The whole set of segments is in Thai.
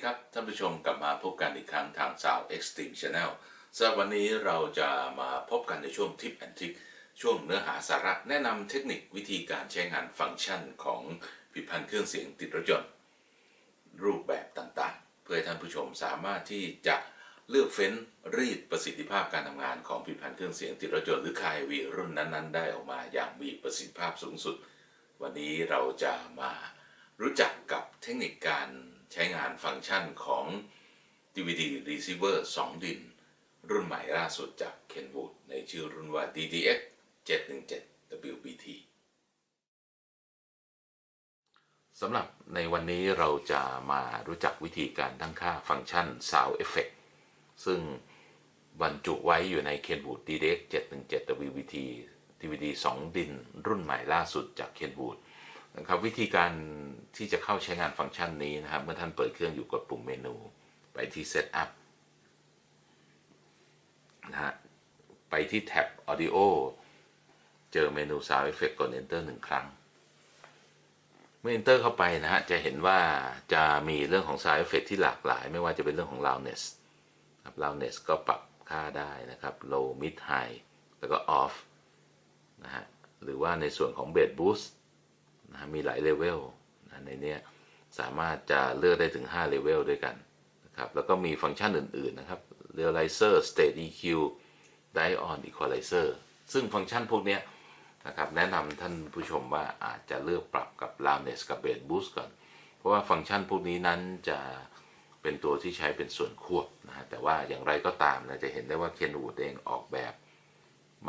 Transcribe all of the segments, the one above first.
ครับท่านผู้ชมกลับมาพบกันอีกครั้งทางสาว Extreme Channel สำหรับวันนี้เราจะมาพบกันในช่วง Tip and Trick ช่วงเนื้อหาสาระแนะนำเทคนิควิธีการใช้งานฟังก์ชันของผลิตภัณฑ์เครื่องเสียงติดรถยนต์รูปแบบต่างๆเพื่อให้ท่านผู้ชมสามารถที่จะเลือกเฟ้นรีดประสิทธิภาพการทำงานของผลิตภัณฑ์เครื่องเสียงติดรถยนต์หรือคายวีรุ่นนั้นๆได้ออกมาอย่างมีประสิทธิภาพสูงสุดวันนี้เราจะมารู้จักกับเทคนิคการใช้งานฟังก์ชันของ DVD Receiver 2 ดินรุ่นใหม่ล่าสุดจาก Kenwood ในชื่อรุ่นว่า DDX 717 WBT สำหรับในวันนี้เราจะมารู้จักวิธีการตั้งค่าฟังก์ชัน Sound Effect ซึ่งบรรจุไว้อยู่ใน Kenwood DDX 717 WBT DVD 2 ดินรุ่นใหม่ล่าสุดจาก Kenwoodนะครับวิธีการที่จะเข้าใช้งานฟังก์ชันนี้นะครับเมื่อท่านเปิดเครื่องอยู่กดปุ่มเมนูไปที่ Setup นะฮะไปที่แท็บ Audio เจอเมนู Sound Effect กด Enter 1 ครั้งเมื่อ Enter เข้าไปนะฮะจะเห็นว่าจะมีเรื่องของ Sound Effect ที่หลากหลายไม่ว่าจะเป็นเรื่องของ Loudness ครับ Loudness ก็ปรับค่าได้นะครับ Low Mid High แล้วก็ Off นะฮะหรือว่าในส่วนของ Bass Boostมีหลายเลเวลในนี้สามารถจะเลือกได้ถึง5เลเวลด้วยกันนะครับแล้วก็มีฟังก์ชันอื่นๆนะครับ Realizer State EQ Diode On Equalizer ซึ่งฟังก์ชันพวกนี้นะครับแนะนำท่านผู้ชมว่าอาจจะเลือกปรับกับ Loudness กับ Bass Boost ก่อนเพราะว่าฟังก์ชันพวกนี้นั้นจะเป็นตัวที่ใช้เป็นส่วนควบนะฮะแต่ว่าอย่างไรก็ตามนะจะเห็นได้ว่า Kenwood เองออกแบบ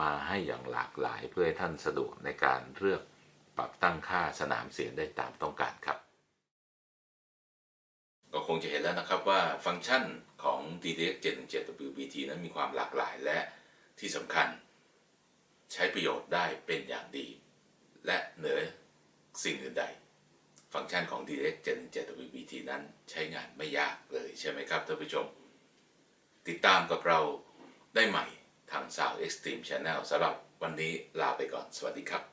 มาให้อย่างหลากหลายเพื่อให้ท่านสะดวกในการเลือกปรับตั้งค่าสนามเสียงได้ตามต้องการครับก็คงจะเห็นแล้วนะครับว่าฟังก์ชันของ DDX 717 WBT นั้นมีความหลากหลายและที่สำคัญใช้ประโยชน์ได้เป็นอย่างดีและเหนือสิ่งอื่นใดฟังก์ชันของ DDX 717 WBT นั้นใช้งานไม่ยากเลยใช่ไหมครับท่านผู้ชมติดตามกับเราได้ใหม่ทาง Sound Extreme Channel สำหรับวันนี้ลาไปก่อนสวัสดีครับ